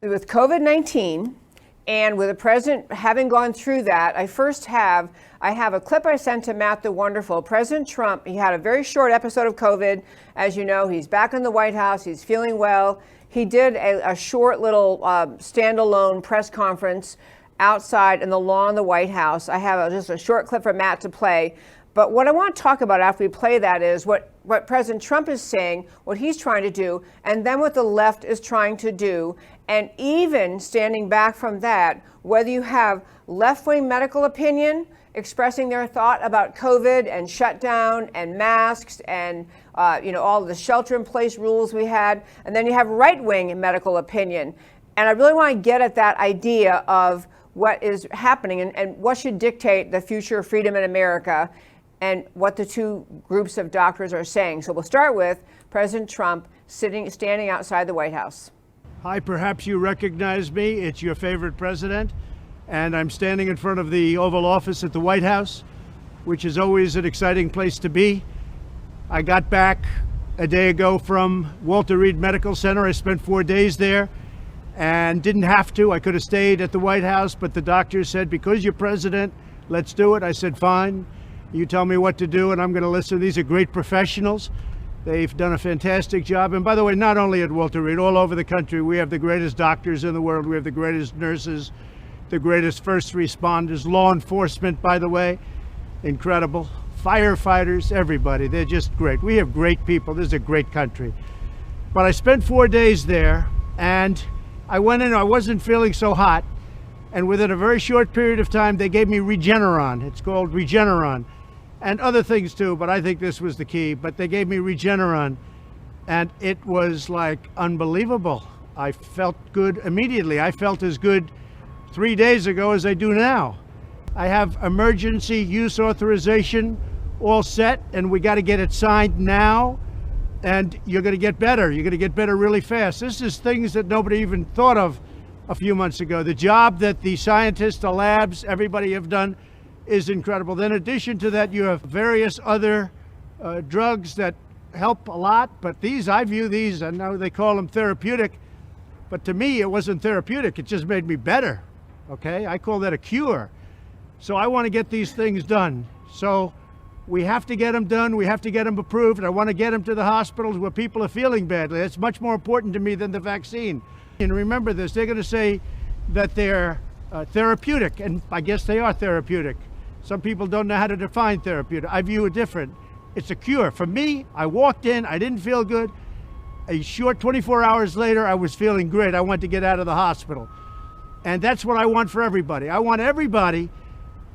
with COVID-19 and with the president having gone through that, I have a clip I sent to Matt the Wonderful. President Trump, he had a very short episode of COVID. As you know, he's back in the White House. He's feeling well. He did a short little standalone press conference outside in the lawn of the White House. I have just a short clip for Matt to play. But what I want to talk about after we play that is what President Trump is saying, what he's trying to do, and then what the left is trying to do. And even standing back from that, whether you have left-wing medical opinion expressing their thought about COVID and shutdown and masks and all of the shelter-in-place rules we had, and then you have right-wing medical opinion. And I really want to get at that idea of what is happening and what should dictate the future of freedom in America and what the two groups of doctors are saying. So we'll start with President Trump standing outside the White House. Hi, perhaps you recognize me. It's your favorite president. And I'm standing in front of the Oval Office at the White House, which is always an exciting place to be. I got back a day ago from Walter Reed Medical Center. I spent 4 days there and didn't have to. I could have stayed at the White House, but the doctor said, because you're president, let's do it. I said, fine. You tell me what to do and I'm going to listen. These are great professionals. They've done a fantastic job. And by the way, not only at Walter Reed, all over the country, we have the greatest doctors in the world. We have the greatest nurses, the greatest first responders, law enforcement, by the way, incredible. Firefighters, everybody, they're just great. We have great people. This is a great country. But I spent 4 days there and I went in, I wasn't feeling so hot. And within a very short period of time, they gave me Regeneron. It's called Regeneron. And other things too, but I think this was the key. But they gave me Regeneron, and it was like unbelievable. I felt good immediately. I felt as good 3 days ago as I do now. I have emergency use authorization all set, and we got to get it signed now. And you're going to get better. You're going to get better really fast. This is things that nobody even thought of a few months ago. The job that the scientists, the labs, everybody have done is incredible. Then in addition to that, you have various other drugs that help a lot, but I view these, I know they call them therapeutic, but to me it wasn't therapeutic, it just made me better, okay? I call that a cure. So I want to get these things done. So we have to get them done, we have to get them approved, and I want to get them to the hospitals where people are feeling badly. That's much more important to me than the vaccine. And remember this, they're going to say that they're therapeutic, and I guess they are therapeutic. Some people don't know how to define therapeutic. I view it different. It's a cure. For me, I walked in, I didn't feel good. A short 24 hours later, I was feeling great. I wanted to get out of the hospital. And that's what I want for everybody. I want everybody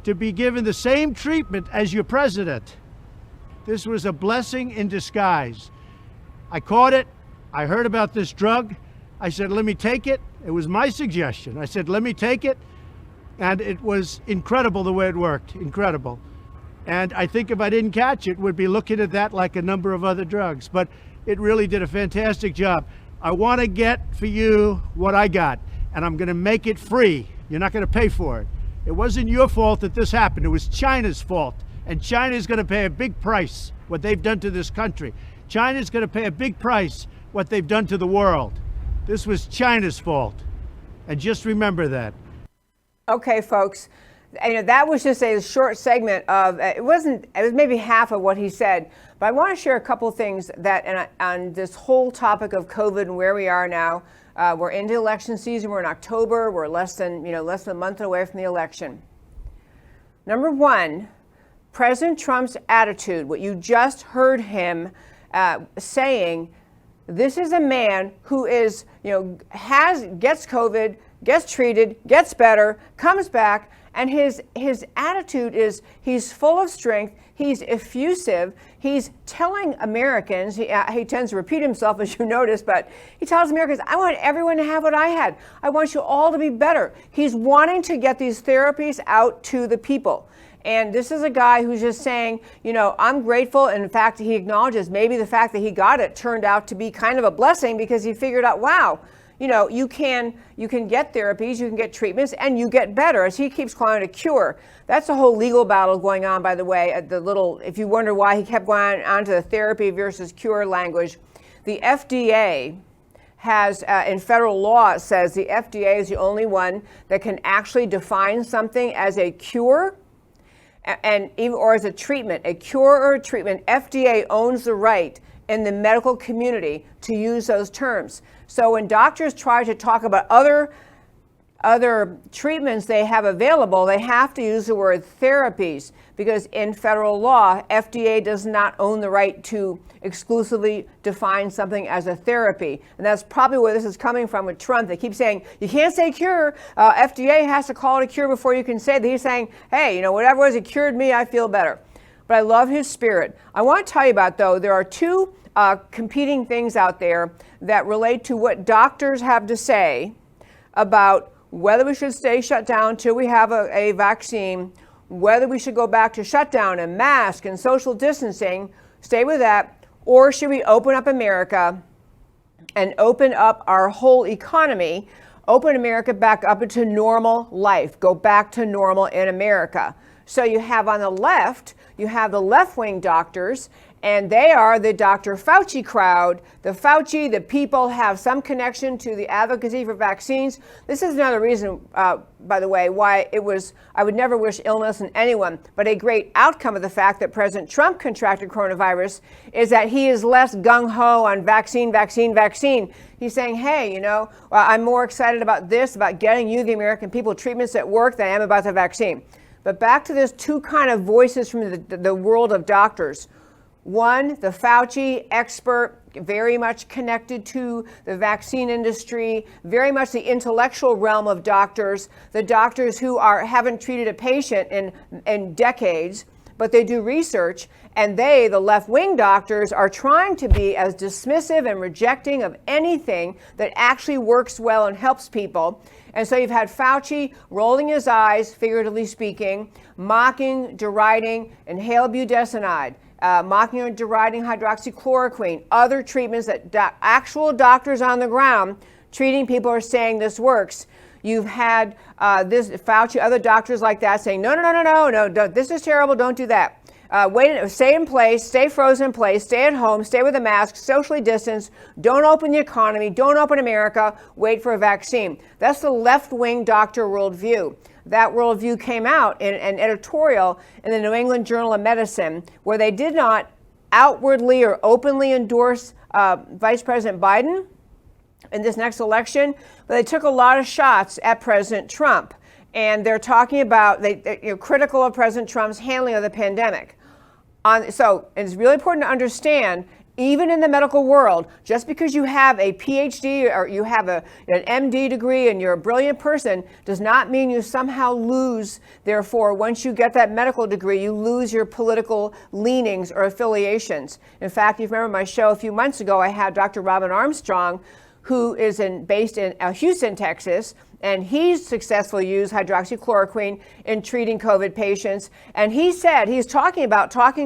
to be given the same treatment as your president. This was a blessing in disguise. I caught it. I heard about this drug. I said, let me take it. It was my suggestion. I said, let me take it. And it was incredible the way it worked, incredible. And I think if I didn't catch it, we'd be looking at that like a number of other drugs. But it really did a fantastic job. I want to get for you what I got, and I'm going to make it free. You're not going to pay for it. It wasn't your fault that this happened. It was China's fault. And China's going to pay a big price, what they've done to this country. China's going to pay a big price, what they've done to the world. This was China's fault. And just remember that. Okay, folks, that was just a short segment of, it was maybe half of what he said, but I want to share a couple things that on this whole topic of COVID and where we are now. We're into election season, we're in October, we're less than a month away from the election. Number one, President Trump's attitude, what you just heard him saying, this is a man who is, gets COVID, gets treated, gets better, comes back, and his attitude is he's full of strength, he's effusive, he's telling Americans, he tends to repeat himself as you notice, but he tells Americans, I want everyone to have what I had. I want you all to be better. He's wanting to get these therapies out to the people. And this is a guy who's just saying, I'm grateful. And in fact, he acknowledges maybe the fact that he got it turned out to be kind of a blessing because he figured out, wow, you can get therapies, you can get treatments, and you get better, as he keeps calling it a cure. That's a whole legal battle going on, by the way. If you wonder why he kept going on to the therapy versus cure language, the FDA has, in federal law, it says the FDA is the only one that can actually define something as a cure and even or as a treatment, a cure or a treatment. FDA owns the right in the medical community to use those terms. So when doctors try to talk about other treatments they have available, they have to use the word therapies, because in federal law, FDA does not own the right to exclusively define something as a therapy. And that's probably where this is coming from with Trump. They keep saying, you can't say cure. FDA has to call it a cure before you can say it. He's saying, hey, whatever it was, it cured me, I feel better. But I love his spirit. I want to tell you about, though, there are two competing things out there that relate to what doctors have to say about whether we should stay shut down until we have a vaccine, whether we should go back to shutdown and mask and social distancing, stay with that, or should we open up America and open up our whole economy, open America back up into normal life, go back to normal in America. So you have on the left, you have the left-wing doctors, and they are the Dr. Fauci crowd. The Fauci, the people have some connection to the advocacy for vaccines. This is another reason, by the way, why I would never wish illness on anyone, but a great outcome of the fact that President Trump contracted coronavirus is that he is less gung-ho on vaccine. He's saying, hey, I'm more excited about this, about getting you, the American people, treatments that work than I am about the vaccine. But back to this two kind of voices from the world of doctors. One, the Fauci expert, very much connected to the vaccine industry, very much the intellectual realm of doctors, the doctors who haven't treated a patient in decades, but they do research, and they, the left-wing doctors, are trying to be as dismissive and rejecting of anything that actually works well and helps people. And so you've had Fauci rolling his eyes, figuratively speaking, mocking, deriding inhaled budesonide, mocking or deriding hydroxychloroquine, other treatments that actual doctors on the ground treating people are saying this works. You've had this Fauci, other doctors like that saying, no, this is terrible, don't do that. Stay in place, stay frozen in place, stay at home, stay with a mask, socially distance, don't open the economy, don't open America, wait for a vaccine. That's the left-wing doctor worldview. That worldview came out in an editorial in the New England Journal of Medicine, where they did not outwardly or openly endorse Vice President Biden in this next election, but they took a lot of shots at President Trump. And they're talking about, they're critical of President Trump's handling of the pandemic. So it's really important to understand, even in the medical world, just because you have a PhD or you have an MD degree and you're a brilliant person does not mean you somehow lose, therefore, once you get that medical degree, you lose your political leanings or affiliations. In fact, if you remember my show a few months ago, I had Dr. Robin Armstrong, who is based in Houston, Texas, and he's successfully used hydroxychloroquine in treating COVID patients. And he said, he's talking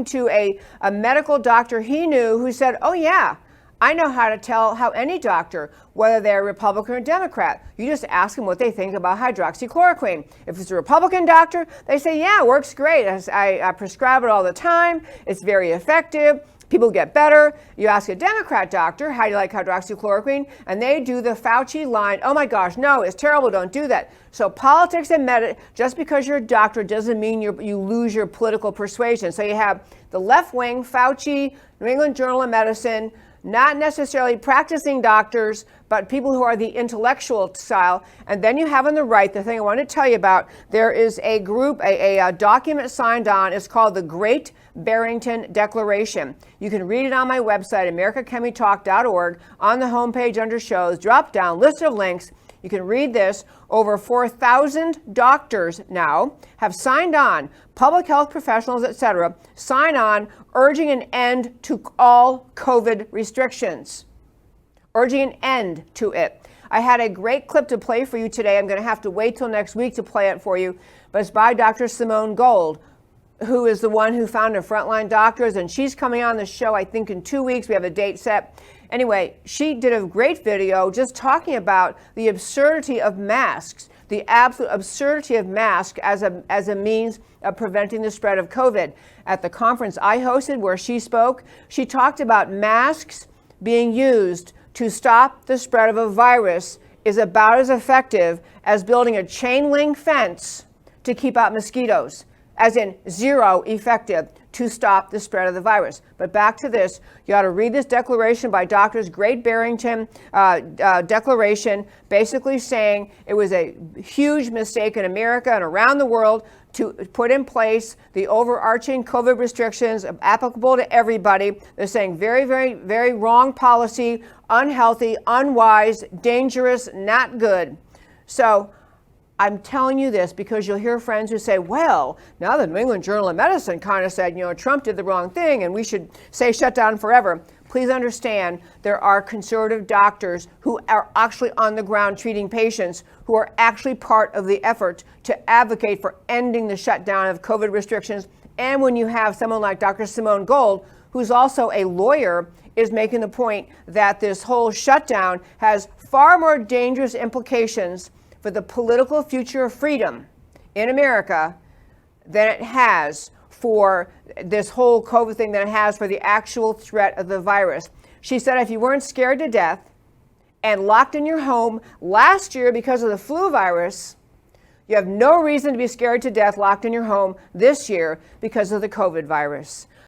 to a medical doctor he knew who said, oh yeah, I know how to tell how any doctor, whether they're Republican or Democrat. You just ask them what they think about hydroxychloroquine. If it's a Republican doctor, they say, yeah, it works great. I prescribe it all the time. It's very effective. People get better. You ask a Democrat doctor, how do you like hydroxychloroquine? And they do the Fauci line, oh my gosh, no, it's terrible, don't do that. So politics and medicine, just because you're a doctor doesn't mean you lose your political persuasion. So you have the left wing, Fauci, New England Journal of Medicine, not necessarily practicing doctors, but people who are the intellectual style. And then you have on the right, the thing I want to tell you about, there is a group, a document signed on, it's called the Great Barrington Declaration. You can read it on my website, americacanwetalk.org, on the homepage under shows, drop down, list of links. You can read this. Over 4,000 doctors now have signed on, public health professionals, etc., sign on, urging an end to all COVID restrictions. Urging an end to it. I had a great clip to play for you today. I'm going to have to wait till next week to play it for you, but it's by Dr. Simone Gold, who is the one who founded Frontline Doctors, and she's coming on the show, I think, in 2 weeks. We have a date set. Anyway, she did a great video just talking about the absurdity of masks, the absolute absurdity of masks as a means of preventing the spread of COVID. At the conference I hosted where she spoke, she talked about masks being used to stop the spread of a virus is about as effective as building a chain link fence to keep out mosquitoes, as in zero effective to stop the spread of the virus. But back to this, you ought to read this declaration by doctors, great Barrington declaration, basically saying it was a huge mistake in America and around the world to put in place the overarching COVID restrictions applicable to everybody. They're saying very, very, very wrong policy, unhealthy, unwise, dangerous, not good. So I'm telling you this because you'll hear friends who say, well, now the New England Journal of Medicine kind of said, Trump did the wrong thing and we should say shut down forever. Please understand there are conservative doctors who are actually on the ground treating patients who are actually part of the effort to advocate for ending the shutdown of COVID restrictions. And when you have someone like Dr. Simone Gold, who's also a lawyer, is making the point that this whole shutdown has far more dangerous implications for the political future of freedom in America than it has for this whole COVID thing, than it has for the actual threat of the virus. She said if you weren't scared to death and locked in your home last year because of the flu virus, you have no reason to be scared to death locked in your home this year because of the COVID virus.